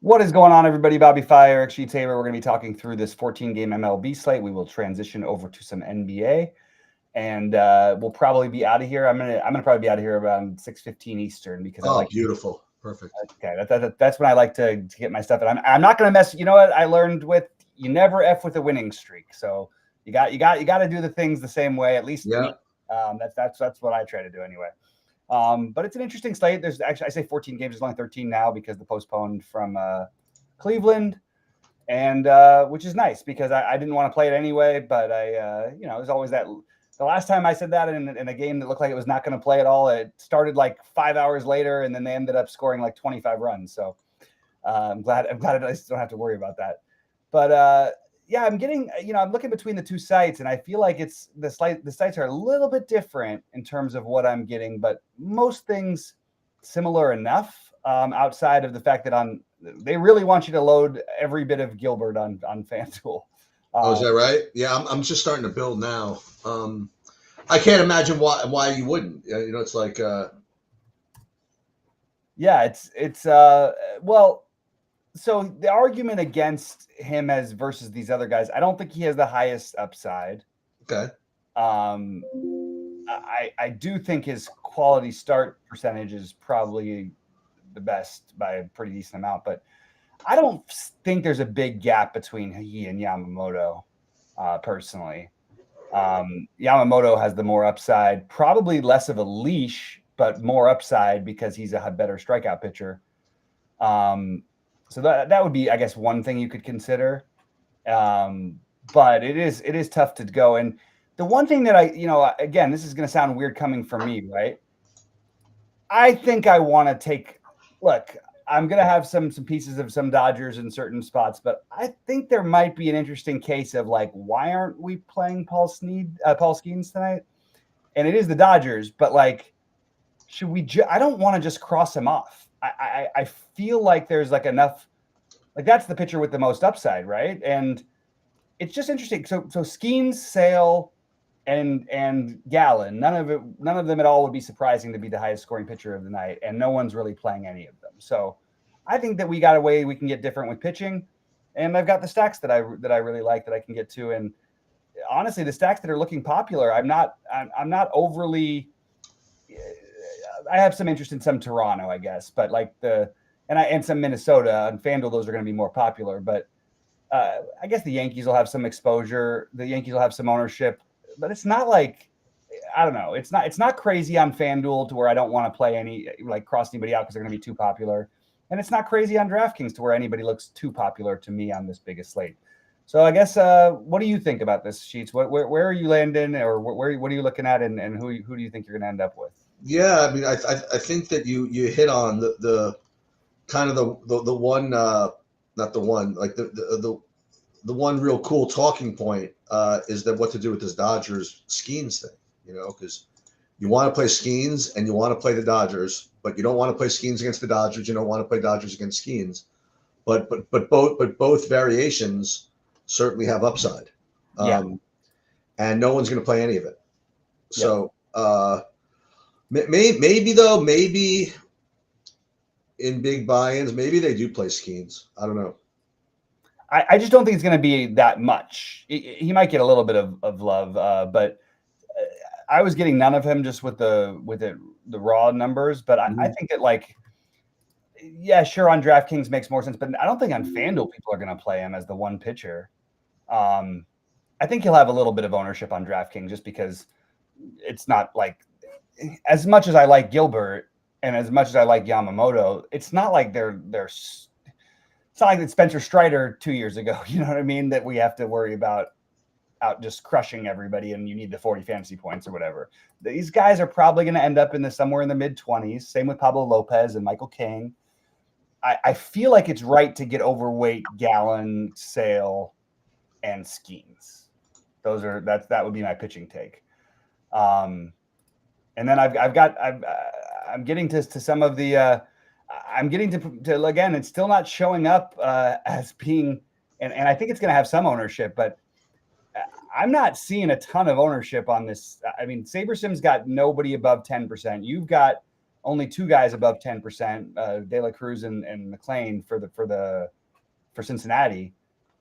What is going on, everybody? Bobby Fire, Eric Sheets Haber. We're going to be talking through this 14-game MLB slate. We will transition over to some NBA, and we'll probably be out of here. I'm gonna probably be out of here around 6:15 Eastern because I like beautiful, perfect. Okay, that's when I like to get my stuff. And I'm not going to mess. You know what I learned with you never F with a winning streak. So you got to do the things the same way. At least yeah. That's what I try to do anyway. But it's an interesting slate. There's actually, I say 14 games, there's only 13 now because the postponed from Cleveland, and which is nice because I didn't want to play it anyway. But there's always that. The last time I said that in a game that looked like it was not going to play at all, it started like 5 hours later, and then they ended up scoring like 25 runs. So I'm glad I just don't have to worry about that. But yeah, I'm looking between the two sites, and I feel like the sites are a little bit different in terms of what I'm getting, but most things similar enough, outside of the fact that they really want you to load every bit of Gilbert on FanDuel. Is that right? Yeah, I'm just starting to build now. I can't imagine why you wouldn't. It's like yeah, it's well. So the argument against him versus these other guys, I don't think he has the highest upside. Okay. I do think his quality start percentage is probably the best by a pretty decent amount, but I don't think there's a big gap between he and Yamamoto, personally. Yamamoto has the more upside, probably less of a leash, but more upside because he's a better strikeout pitcher. So that would be, I guess, one thing you could consider. But it is tough to go. And the one thing that again, this is going to sound weird coming from me, right? I think I want to look, I'm going to have some pieces of some Dodgers in certain spots, but I think there might be an interesting case of like, why aren't we playing Paul Skeens tonight? And it is the Dodgers, but like, should we? I don't want to just cross him off. I feel like there's like enough, like that's the pitcher with the most upside, right? And it's just interesting. So Skeens, Sale, and Gallen, none of them at all would be surprising to be the highest scoring pitcher of the night, and no one's really playing any of them. So I think that we got a way we can get different with pitching, and I've got the stacks that I really like that I can get to. And honestly, the stacks that are looking popular, I'm not overly. I have some interest in some Toronto, I guess, but like and some Minnesota and FanDuel, those are going to be more popular. But I guess the Yankees will have some exposure. The Yankees will have some ownership, but it's not like, I don't know. It's not crazy on FanDuel to where I don't want to play cross anybody out because they're going to be too popular. And it's not crazy on DraftKings to where anybody looks too popular to me on this biggest slate. So I guess, what do you think about this, Sheets? Where are you landing, or what are you looking at, and who do you think you're going to end up with? Yeah, I mean, I think that you hit on the kind of the one, not the one, like the one real cool talking point is that what to do with this Dodgers Skeens thing, because you want to play Skeens and you want to play the Dodgers, but you don't want to play Skeens against the Dodgers. You don't want to play Dodgers against Skeens, but both variations certainly have upside. And no one's going to play any of it. So. Maybe in big buy-ins, maybe they do play Skeens. I don't know. I just don't think it's going to be that much. He might get a little bit of love, but I was getting none of him just with the raw numbers. But I think that sure, on DraftKings makes more sense, but I don't think on FanDuel people are going to play him as the one pitcher. I think he'll have a little bit of ownership on DraftKings just because it's not like. As much as I like Gilbert and as much as I like Yamamoto, it's not like it's not like that Spencer Strider 2 years ago, you know what I mean? That we have to worry about out just crushing everybody and you need the 40 fantasy points or whatever. These guys are probably going to end up somewhere in the mid-20s. Same with Pablo Lopez and Michael King. I feel like it's right to get overweight Gallen, Sale, and Skeens. That would be my pitching take. And then I'm getting to some of the I'm getting to again, it's still not showing up as being, and I think it's going to have some ownership, but I'm not seeing a ton of ownership on this. I mean, SaberSim's got nobody above 10%. You've got only 2 guys above 10%, De La Cruz and McLean for Cincinnati.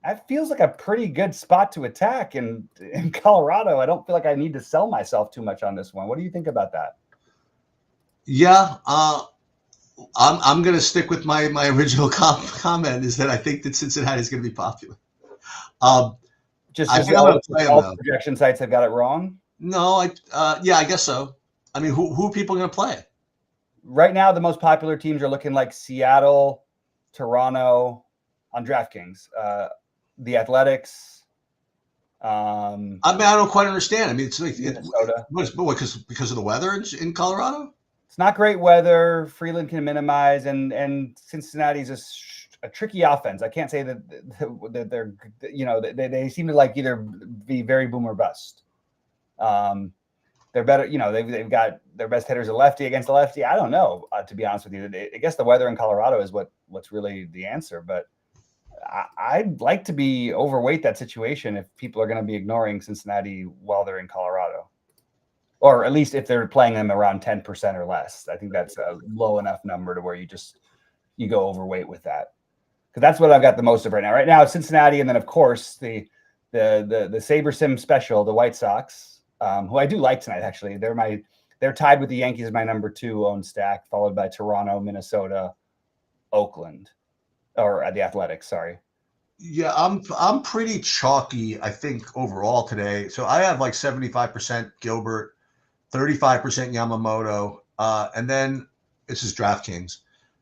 That feels like a pretty good spot to attack in Colorado. I don't feel like I need to sell myself too much on this one. What do you think about that? Yeah, I'm going to stick with my original comment is that I think that Cincinnati is going to be popular. Just I think I'm going to play all them, projection sites have got it wrong. No, yeah, I guess so. I mean, who are people going to play? Right now, the most popular teams are looking like Seattle, Toronto on DraftKings, the Athletics. I mean, I don't quite understand. I mean, it's like Minnesota. Because of the weather in Colorado. It's not great weather. Freeland can minimize, and Cincinnati's a tricky offense. I can't say that they're, they seem to like either be very boom or bust. They're better, they've got their best hitters a lefty against a lefty. I don't know, to be honest with you. I guess the weather in Colorado is what's really the answer, but I'd like to be overweight that situation if people are going to be ignoring Cincinnati while they're in Colorado, or at least if they're playing them around 10% or less. I think that's a low enough number to where you go overweight with that, because that's what I've got the most of right now. Right now, it's Cincinnati, and then of course the Saber Sim special, the White Sox, who I do like tonight. Actually, they're tied with the Yankees as my number 2 owned stack, followed by Toronto, Minnesota, Oakland. Or the Athletics, sorry. Yeah, I'm pretty chalky, I think, overall today. So I have like 75% Gilbert, 35% Yamamoto, and then this is DraftKings.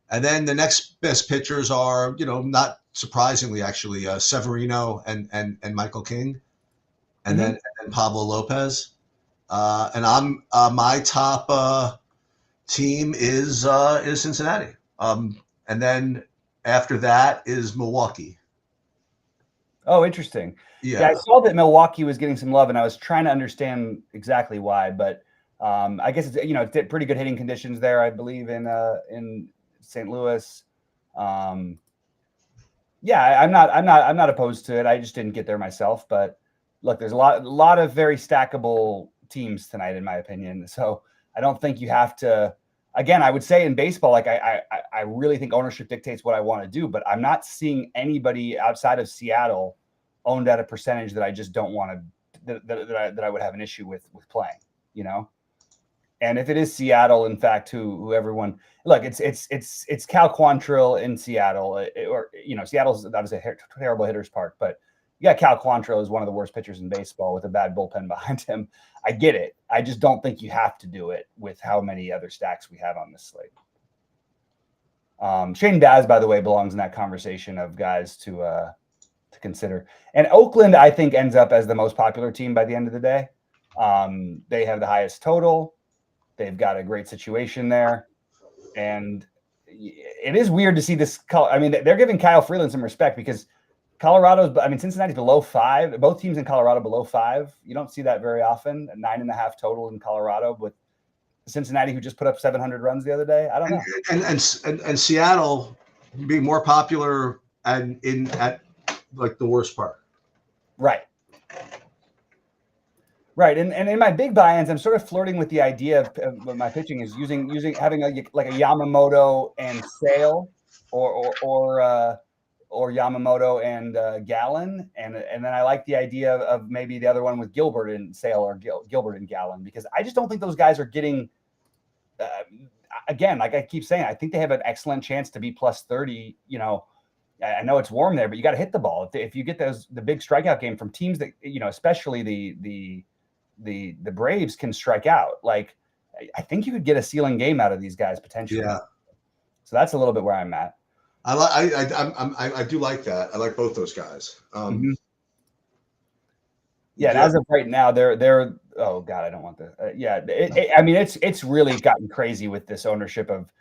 And then the next best pitchers are, not surprisingly, actually, Severino and Michael King, and then Pablo Lopez. And I'm my top team is Cincinnati. And then after that is Milwaukee. Oh, interesting. Yeah, I saw that Milwaukee was getting some love, and I was trying to understand exactly why. But I guess it's it's pretty good hitting conditions there, I believe, in St. Louis. Yeah, I'm not opposed to it. I just didn't get there myself. But look, there's a lot of very stackable teams tonight, in my opinion. So I don't think you have to. Again, I would say in baseball, like I really think ownership dictates what I want to do, but I'm not seeing anybody outside of Seattle owned at a percentage that I just don't want to, that I would have an issue with playing, And if it is Seattle, in fact, who everyone look, it's Cal Quantrill in Seattle, Seattle's obviously a terrible hitter's park, but you got Cal Quantrill is one of the worst pitchers in baseball with a bad bullpen behind him. I get it. I just don't think you have to do it with how many other stacks we have on this slate. Shane Baz, by the way, belongs in that conversation of guys to consider. And Oakland, I think, ends up as the most popular team by the end of the day. They have the highest total. They've got a great situation there. And it is weird to see this. I mean, they're giving Kyle Freeland some respect because Cincinnati's below 5. Both teams in Colorado below 5. You don't see that very often. 9.5 total in Colorado with Cincinnati, who just put up 700 runs the other day. I don't know. And Seattle being more popular at like the worst part. Right. And in my big buy-ins, I'm sort of flirting with the idea of my pitching is having a Yamamoto and Sale or Yamamoto and Gallen, and then I like the idea of maybe the other one with Gilbert and Sale or Gilbert and Gallen, because I just don't think those guys are getting. Again, like I keep saying, I think they have an excellent chance to be plus 30. I know it's warm there, but you got to hit the ball. If you get the big strikeout game from teams that especially the Braves can strike out. Like I think you could get a ceiling game out of these guys potentially. Yeah. So that's a little bit where I'm at. I do like that. I like both those guys. Yeah, and as of right now, they're oh god, I don't want the it's really gotten crazy with this ownership of.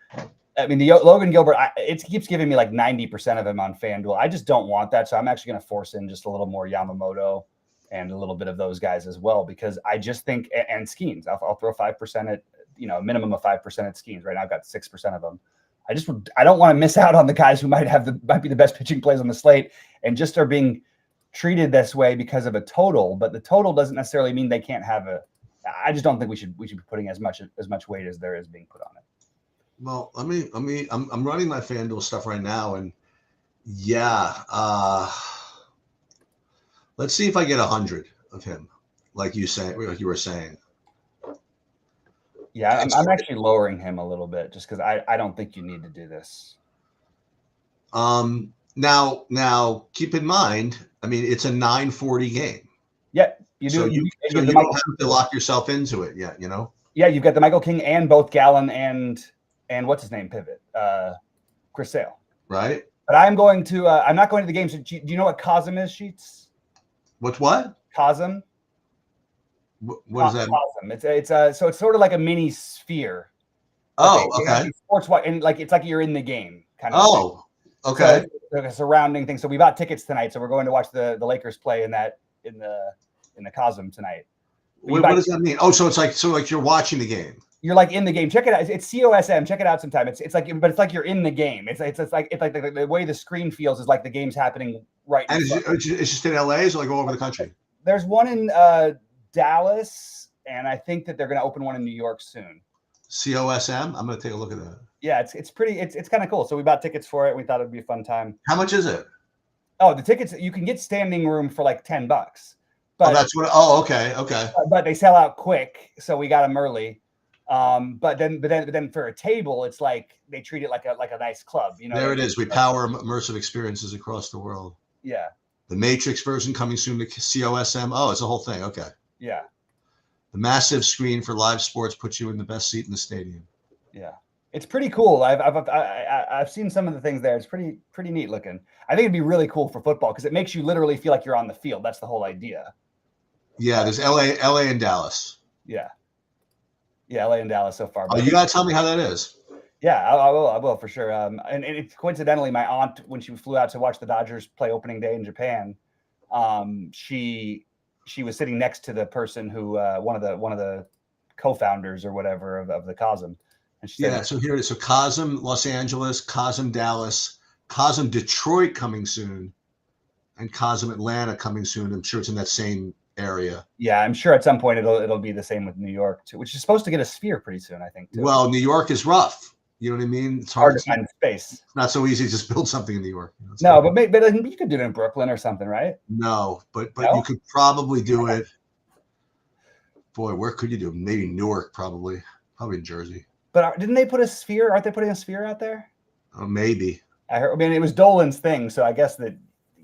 I mean, the Logan Gilbert, it keeps giving me like 90% of him on FanDuel. I just don't want that, so I'm actually going to force in just a little more Yamamoto and a little bit of those guys as well, because I just think and Skeens, I'll throw 5% at a minimum of 5% at Skeens. Right now, I've got 6% of them. I don't want to miss out on the guys who might be the best pitching plays on the slate and just are being treated this way because of a total. But the total doesn't necessarily mean they can't have I just don't think we should be putting as much weight as there is being put on it. Well, I'm running my FanDuel stuff right now, and yeah, let's see if I get 100 of him, like you were saying. Yeah, I'm actually lowering him a little bit just because I don't think you need to do this. Now keep in mind, I mean, it's a 9:40 game. Yeah, you do. So You you don't have to lock yourself into it yet, you know? Yeah, you've got the Michael King and both Gallon and what's his name pivot, Chris Sale. Right. But I'm going to. I'm not going to the game. So do you know what Cosm is, Sheets? What's what? Cosm. What is that? Cosm. It's so it's sort of like a mini sphere. Oh, okay. Sports and like it's like you're in the game kind of. Oh, okay. So like a surrounding thing. So we bought tickets tonight, so we're going to watch the Lakers play in the Cosm tonight. What does that mean? Oh, so like you're watching the game. You're like in the game. Check it out. It's COSM. Check it out sometime. It's like, but it's like you're in the game. It's like the way the screen feels is like the game's happening right. And it's just in LA, so like all over the country. There's one in Dallas, and I think that they're going to open one in New York soon. COSM. I'm going to take a look at that. Yeah, it's pretty. It's kind of cool. So we bought tickets for it. We thought it'd be a fun time. How much is it? Oh, the tickets you can get standing room for like $10. But that's what. Oh, okay. But they sell out quick, so we got them early. But then for a table, it's like they treat it like a nice club. You know, there it is. We power immersive experiences across the world. Yeah. The Matrix version coming soon to COSM. Oh, it's a whole thing. Okay. Yeah. The massive screen for live sports puts you in the best seat in the stadium. Yeah, it's pretty cool. I've seen some of the things there. It's pretty neat looking. I think it'd be really cool for football because it makes you literally feel like you're on the field. That's the whole idea. Yeah, there's LA and Dallas. Yeah, LA and Dallas so far. Oh, you gotta tell me how that is. Yeah, I will for sure. And it's coincidentally, my aunt, when she flew out to watch the Dodgers play opening day in Japan, she was sitting next to the person who one of the co-founders or whatever of the Cosm. And she said, so here it is. So Cosm Los Angeles, Cosm Dallas, Cosm Detroit coming soon, and Cosm Atlanta coming soon. I'm sure it's in that same area. Yeah, I'm sure at some point it'll be the same with New York too, which is supposed to get a sphere pretty soon, I think. Too. Well, New York is rough. You know what I mean? It's hard to find space. It's not so easy to just build something in New York. You know, no, but you could do it in Brooklyn or something, right? No, but you could probably do it. Boy, where could you do it? Maybe Newark, probably in Jersey. But didn't they put a sphere? Aren't they putting a sphere out there? Oh, maybe. I heard. I mean, it was Dolan's thing, so I guess that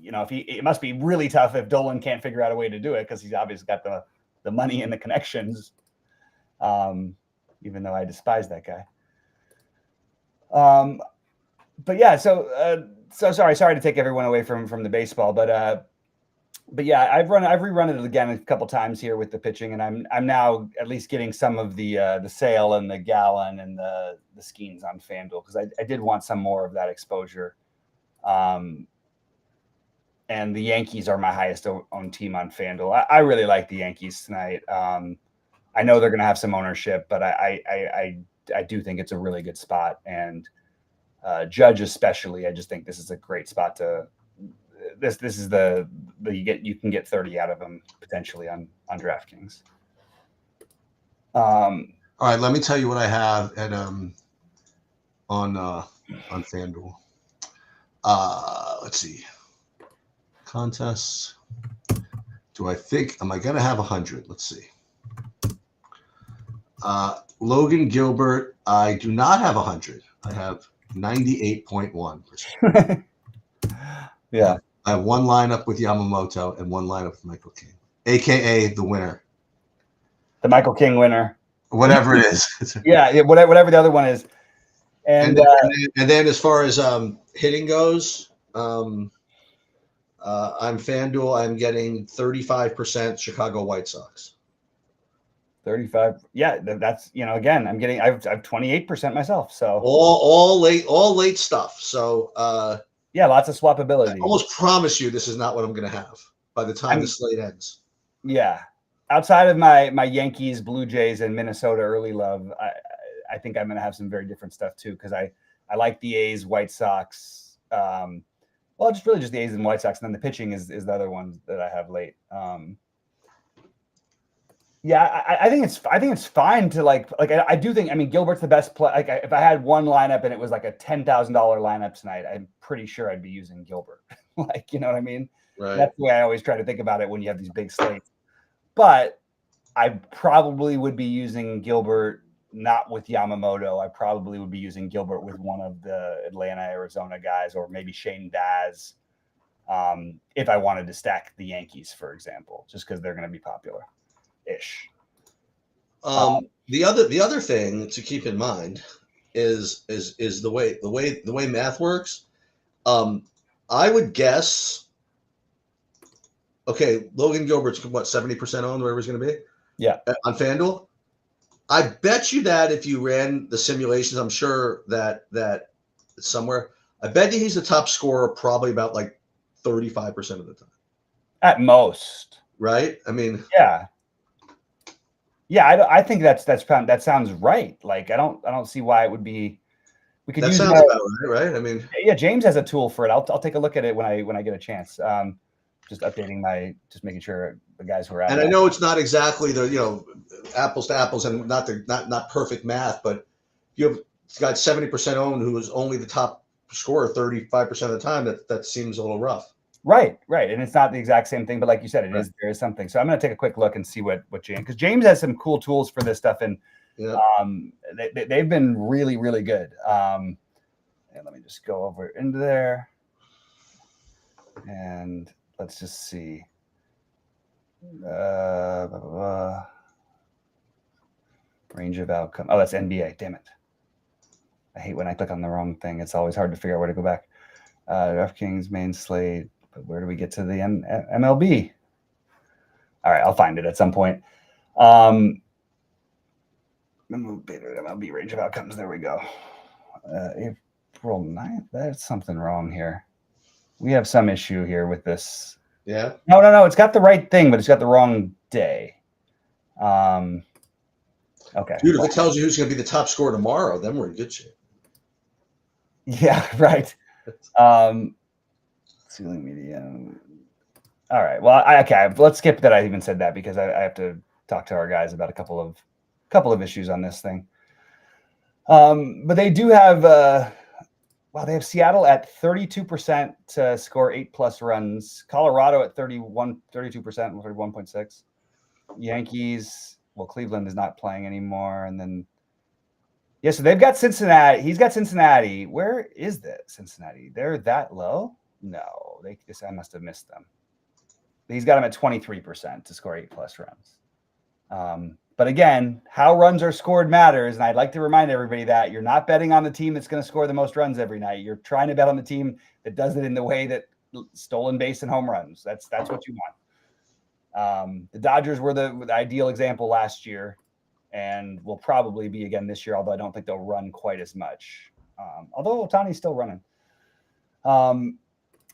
it must be really tough if Dolan can't figure out a way to do it because he's obviously got the money and the connections. Even though I despise that guy. But yeah, so sorry to take everyone away from the baseball, but yeah, I've rerun it again a couple times here with the pitching, and I'm now at least getting some of the Sale and the Gallon and the Skeens on FanDuel because I did want some more of that exposure. And the Yankees are my highest owned team on FanDuel. I really like the Yankees tonight. I know they're going to have some ownership, but I do think it's a really good spot, and Judge especially. I just think this is a great spot to. This is you can get 30 out of them potentially on DraftKings. All right, let me tell you what I have at on FanDuel. Let's see. Contests. Am I going to have 100? Let's see. Logan Gilbert, I do not have 100. I have 98.1%. Yeah. I have one lineup with Yamamoto and one lineup with Michael King, a.k.a. the winner. The Michael King winner. Whatever it is. Yeah, whatever the other one is. And then as far as hitting goes, I'm FanDuel. I'm getting 35% Chicago White Sox. 35. Yeah, that's again, I have 28% myself. So all late stuff. So yeah, lots of swappability. I almost promise you this is not what I'm going to have by the time the slate ends. Yeah, outside of my Yankees, Blue Jays, and Minnesota early love, I think I'm going to have some very different stuff too because I like the A's, White Sox. Well, just the A's and White Sox, and then the pitching is the other one that I have late. Yeah, I think it's fine to like I do think, I mean, Gilbert's the best play. Like if I had one lineup and it was like a $10,000 lineup tonight, I'm pretty sure I'd be using Gilbert. Like, you know what I mean? Right. That's the way I always try to think about it when you have these big slates. But I probably would be using Gilbert not with Yamamoto. I probably would be using Gilbert with one of the Atlanta, Arizona guys, or maybe Shane Daz, if I wanted to stack the Yankees, for example, just because they're going to be popular-ish. The other thing to keep in mind is the way math works. I would guess. Okay, Logan Gilbert's what, 70% owned, wherever he's going to be. Yeah, on FanDuel. I bet you that if you ran the simulations, I'm sure that somewhere. I bet you he's the top scorer probably about like 35% of the time. at most. Right? I mean, yeah. I think that sounds right. Like I don't see why it would be. We could that use sounds about right. I mean, yeah, James has a tool for it. I'll take a look at it when I get a chance. Just updating just making sure the guys who are at. And I know it's not exactly the apples to apples and not perfect math, but you've got 70% owned who is only the top scorer 35% of the time. That seems a little rough. Right, and it's not the exact same thing, but like you said, there is something. So I'm going to take a quick look and see what James, because James has some cool tools for this stuff, and they've been really, really good. And let me just go over into there, and let's just see. Range of outcome. Oh, that's NBA. Damn it! I hate when I click on the wrong thing. It's always hard to figure out where to go back. DraftKings main slate. But where do we get to the MLB? All right, I'll find it at some point. MLB range of outcomes. There we go. April 9th. That's something wrong here. We have some issue here with this. Yeah. No. It's got the right thing, but it's got the wrong day. Okay. Dude, if it tells you who's going to be the top scorer tomorrow, then we're in good shape. Yeah, right. Ceiling medium. All right. Well, okay. Let's skip that. I even said that because I have to talk to our guys about a couple of issues on this thing. But they do have. They have Seattle at 32% to score 8+ runs. Colorado at 32%, 31.6. Yankees. Well, Cleveland is not playing anymore, and then. Yeah, so they've got Cincinnati. He's got Cincinnati. Where is that Cincinnati? They're that low? No, I must have missed them. He's got them at 23% to score 8+ runs. But again, how runs are scored matters, and I'd like to remind everybody that you're not betting on the team that's going to score the most runs every night. You're trying to bet on the team that does it in the way that stolen base and home runs. That's what you want. The Dodgers were the ideal example last year, and will probably be again this year, although I don't think they'll run quite as much. Although Ohtani's still running.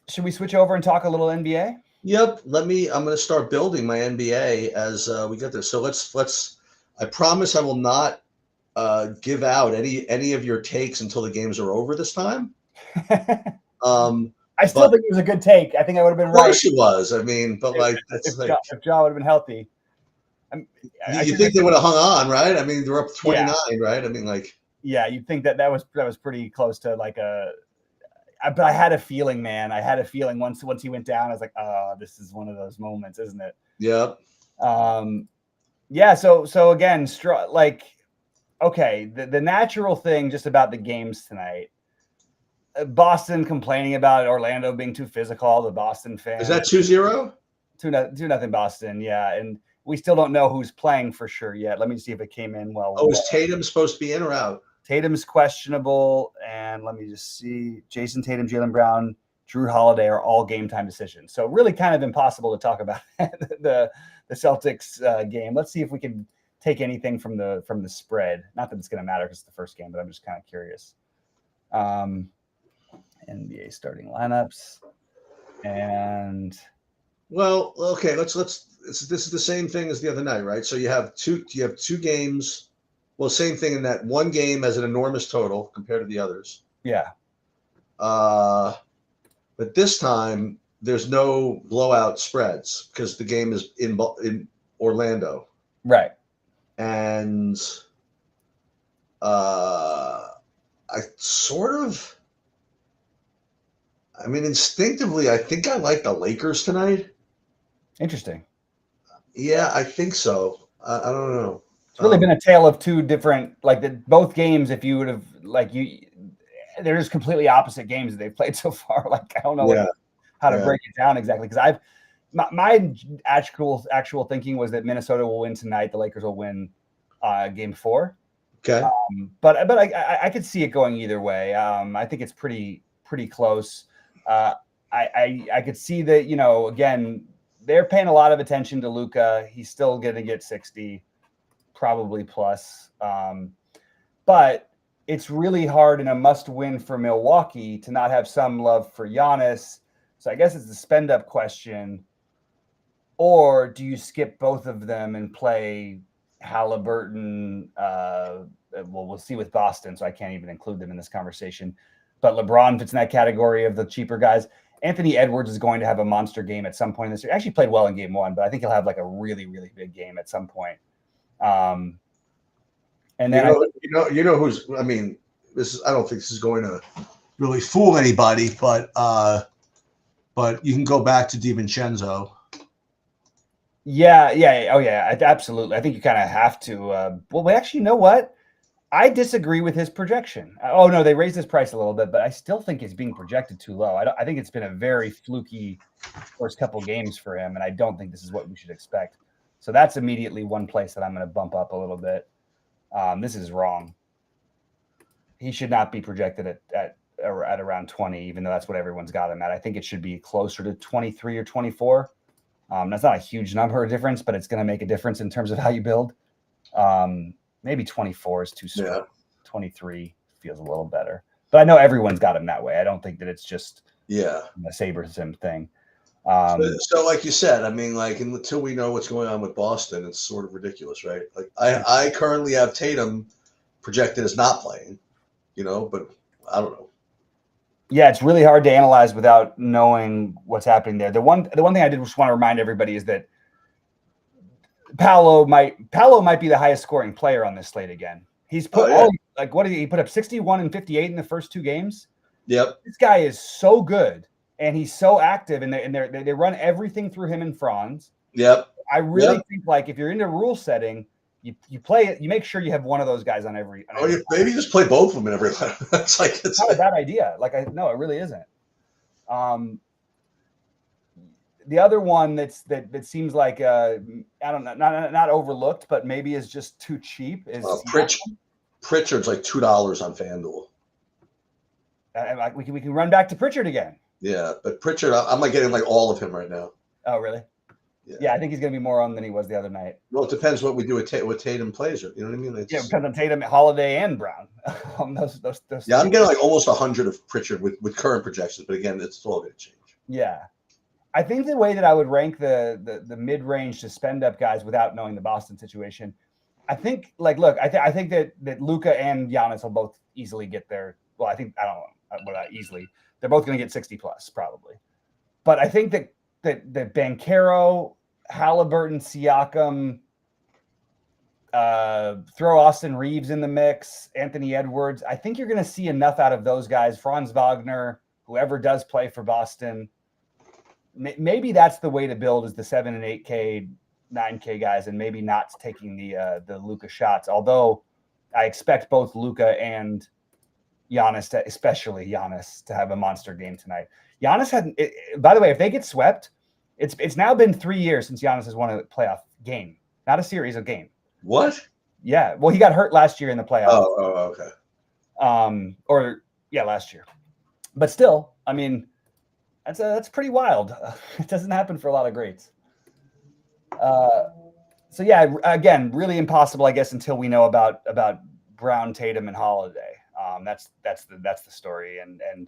Should we switch over and talk a little NBA? Yep. I'm going to start building my NBA as we get there. So let's. I promise I will not give out any of your takes until the games are over this time. I still think it was a good take. I think I would have been right. Of course it was. I mean, but if Joe would have been healthy. You think they would have hung on, right? I mean, they're up 29, right? I mean, you'd think that was pretty close to like a. But I had a feeling, man. I had a feeling once he went down, I was like, oh, this is one of those moments, isn't it? Yep. Yeah. So again, okay, the natural thing just about the games tonight. Boston complaining about Orlando being too physical. The Boston fans. Is that 2-0? 2-0 Boston. Yeah, and we still don't know who's playing for sure yet. Let me see if it came in well. Oh, is Tatum supposed to be in or out? Tatum's questionable, and let me just see. Jason Tatum, Jaylen Brown, Drew Holiday are all game time decisions. So really kind of impossible to talk about the Celtics game. Let's see if we can take anything from the spread. Not that it's going to matter because it's the first game, but I'm just kind of curious. NBA starting lineups, and well, okay, let's. This is the same thing as the other night, right? So you have two games. Well, same thing in that one game has an enormous total compared to the others. Yeah. But this time there's no blowout spreads because the game is in Orlando. Right. And I mean, instinctively, I think I like the Lakers tonight. Interesting. Yeah, I think so. I don't know. It's really been a tale of two different, both games. If you would have they're just completely opposite games that they've played so far. Like I don't know how to break it down exactly because my actual thinking was that Minnesota will win tonight. The Lakers will win game 4. Okay. But I could see it going either way. I think it's pretty close. I could see that, again, they're paying a lot of attention to Luka. He's still going to get 60, probably plus. But it's really hard in a must-win for Milwaukee to not have some love for Giannis. So I guess it's the spend-up question. Or do you skip both of them and play Halliburton? We'll see with Boston, so I can't even include them in this conversation. But LeBron fits in that category of the cheaper guys. Anthony Edwards is going to have a monster game at some point this year. Actually played well in game 1, but I think he'll have like a really, really big game at some point. And then who's, I mean, I don't think this is going to really fool anybody, but you can go back to DiVincenzo. Yeah. Oh, yeah, absolutely. I think you kind of have to. Well, actually, you know what? I disagree with his projection. Oh, no, they raised his price a little bit, but I still think it's being projected too low. I think it's been a very fluky first couple games for him, and I don't think this is what we should expect. So that's immediately one place that I'm going to bump up a little bit. This is wrong. He should not be projected at around 20, even though that's what everyone's got him at. I think it should be closer to 23 or 24. That's not a huge number of difference, but it's going to make a difference in terms of how you build. Maybe 24 is too strong. Yeah. 23 feels a little better. But I know everyone's got him that way. I don't think that it's just a SaberSim thing. So like you said, I mean, like until we know what's going on with Boston, it's sort of ridiculous, right? Like I currently have Tatum projected as not playing, but I don't know. Yeah, it's really hard to analyze without knowing what's happening there. The one thing I did just want to remind everybody is that Paolo might be the highest scoring player on this slate again. He's put what did he put up 61 and 58 in the first 2 games? Yep. This guy is so good and he's so active and they run everything through him and Franz. Yep. I really think like if you're into rule setting, you play it, you make sure you have one of those guys on every. Maybe just play both of them in every line. It's not a bad idea. No, it really isn't. The other one that seems like I don't know, not overlooked, but maybe is just too cheap is Pritchard's like $2 on FanDuel. We can run back to Pritchard again. Yeah, but Pritchard, I'm like getting like all of him right now. Oh, really? Yeah, I think he's going to be more on than he was the other night. Well, it depends what we do with Tatum plays. You know what I mean? It depends on Tatum, Holiday, and Brown. Those yeah, I'm getting like almost 100 of Pritchard with current projections, but again, it's all going to change. Yeah. I think the way that I would rank the mid-range to spend up guys without knowing the Boston situation, I think I think that Luka and Giannis will both easily get their. Well, I don't know, not easily. They're both going to get 60 plus probably, but I think that Banchero, Halliburton, Siakam, throw Austin Reeves in the mix, Anthony Edwards. I think you're going to see enough out of those guys. Franz Wagner, whoever does play for Boston. Maybe that's the way to build is the 7 and 8K, 9K guys, and maybe not taking the Luka shots. Although I expect both Luka and Giannis, especially Giannis, to have a monster game tonight. Giannis by the way, if they get swept, it's now been 3 years since Giannis has won a playoff game, not a series, a game. What? Yeah. Well, he got hurt last year in the playoffs. Oh, okay. Last year. But still, I mean, that's pretty wild. It doesn't happen for a lot of greats. So yeah, again, really impossible, I guess, until we know about Brown, Tatum, and Holiday. That's the story. And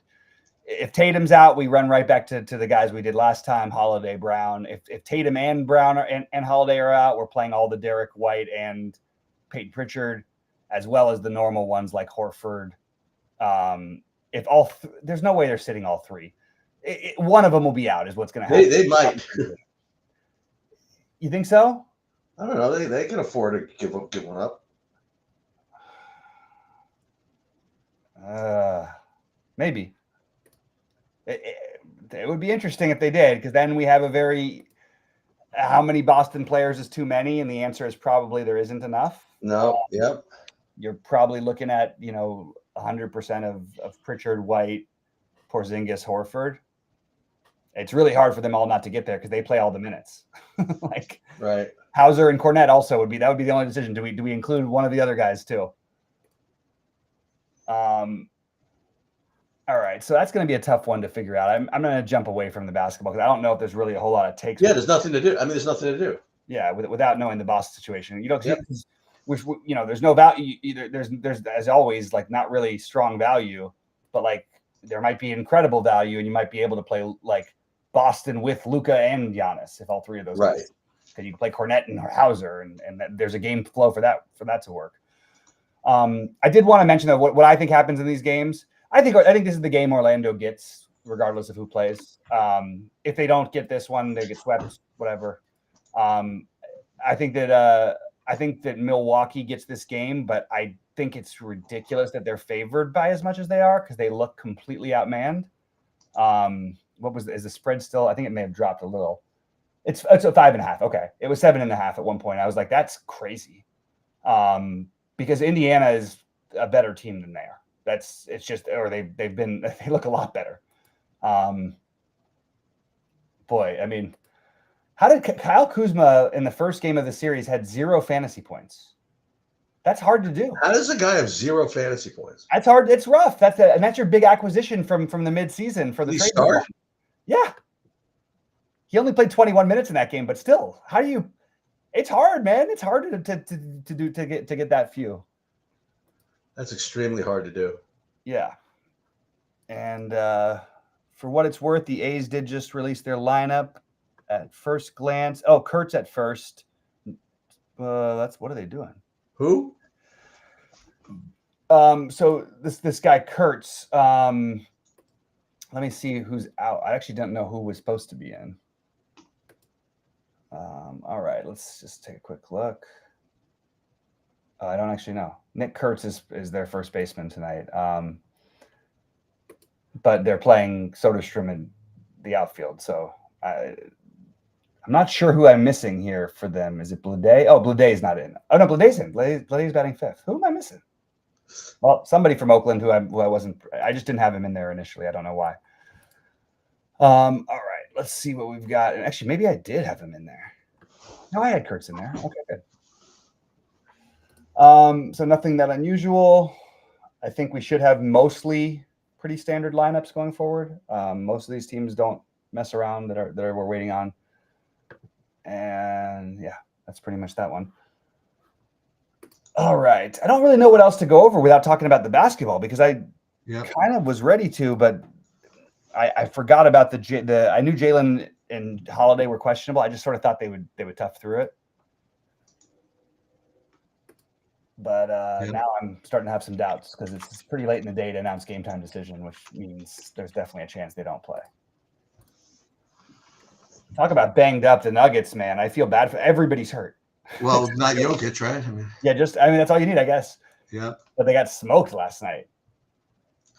if Tatum's out, we run right back to the guys we did last time, Holiday, Brown. If Tatum and Brown and Holiday are out, we're playing all the Derek White and Peyton Pritchard, as well as the normal ones like Horford. If there's no way they're sitting all three. One of them will be out is what's going to happen. They might. You think so? I don't know. They can afford to give one up. Maybe. It would be interesting if they did, because then we have a very how many Boston players is too many, and the answer is probably there isn't enough. No, yep. You're probably looking at 100% of Pritchard, White, Porzingis, Horford. It's really hard for them all not to get there because they play all the minutes. Like right. Hauser and Cornette also would be the only decision. Do we include one of the other guys too? All right, so that's going to be a tough one to figure out. I'm going to jump away from the basketball because I don't know if there's really a whole lot of takes. Yeah, there's nothing to do. I mean, there's nothing to do. Yeah, without knowing the Boston situation, Yep. which there's no value either. There's as always like not really strong value, but like there might be incredible value, and you might be able to play like Boston with Luka and Giannis if all three of those right. Because you can play Cornette and Hauser, and there's a game flow for that to work. I did want to mention that what I think happens in these games. I think this is the game Orlando gets, regardless of who plays. If they don't get this one, they get swept. Whatever. I think that Milwaukee gets this game, but I think it's ridiculous that they're favored by as much as they are because they look completely outmanned. Is the spread still? I think it may have dropped a little. It's a 5.5. Okay, it was 7.5 at one point. I was like, that's crazy, because Indiana is a better team than they are. They look a lot better. Boy, I mean, how did Kyle Kuzma in the first game of the series had 0 fantasy points? That's hard to do. How does a guy have 0 fantasy points? That's hard. It's rough. That's your big acquisition from the midseason for the trade. Start? Yeah. He only played 21 minutes in that game, but still, how do you? It's hard, man. It's hard to get that few. That's extremely hard to do. Yeah. And for what it's worth, the A's did just release their lineup at first glance. Oh, Kurtz at first. What are they doing? Who? So this guy Kurtz. Let me see who's out. I actually don't know who was supposed to be in. All right, let's just take a quick look. I don't actually know. Nick Kurtz is their first baseman tonight. But they're playing Soderstrom in the outfield. So I'm not sure who I'm missing here for them. Is it Bleudet? Oh, Bleudet's not in. Oh, no, Bleudet's in. Bleudet's batting 5th. Who am I missing? Well, somebody from Oakland who I wasn't. I just didn't have him in there initially. I don't know why. All right, let's see what we've got. And actually, maybe I did have him in there. No, I had Kurtz in there. Okay, good. So nothing that unusual. I think we should have mostly pretty standard lineups going forward. Most of these teams don't mess around that we're waiting on. And yeah, that's pretty much that one. All right. I don't really know what else to go over without talking about the basketball because I kind of was ready to, but I forgot about the I knew Jalen and Holiday were questionable. I just sort of thought they would tough through it. But now I'm starting to have some doubts because it's pretty late in the day to announce game time decision, which means there's definitely a chance they don't play. Talk about banged up the Nuggets, man. I feel bad for everybody's hurt. Well, not Jokic, right? That's all you need, I guess. Yeah. But they got smoked last night.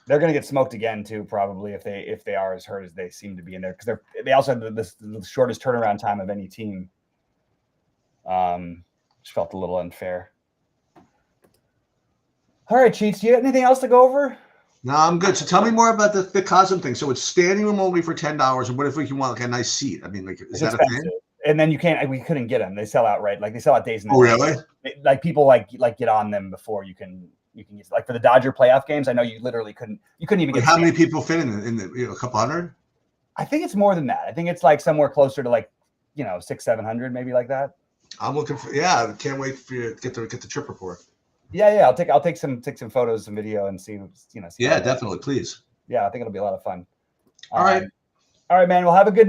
They're going to get smoked again too, probably if they are as hurt as they seem to be in there because they also have the shortest turnaround time of any team. Just felt a little unfair. All right, Cheats, do you have anything else to go over? No, I'm good. So tell me more about the Cosm thing. So it's standing room only for $10. And what if we want like a nice seat? I mean, like, is that expensive. A thing? And then we couldn't get them. They sell out, right? Like they sell out days. Oh, really? Like people like get on them before you can use like for the Dodger playoff games. I know you literally couldn't even get. How many people fit in the a couple hundred? I think it's more than that. I think it's like somewhere closer to like 600-700, maybe like that. I'm looking for. Yeah, I can't wait for you to get the trip report. Yeah. I'll take some photos, some video, and see. Yeah, definitely, please. Yeah, I think it'll be a lot of fun. All right, man. Well, have a good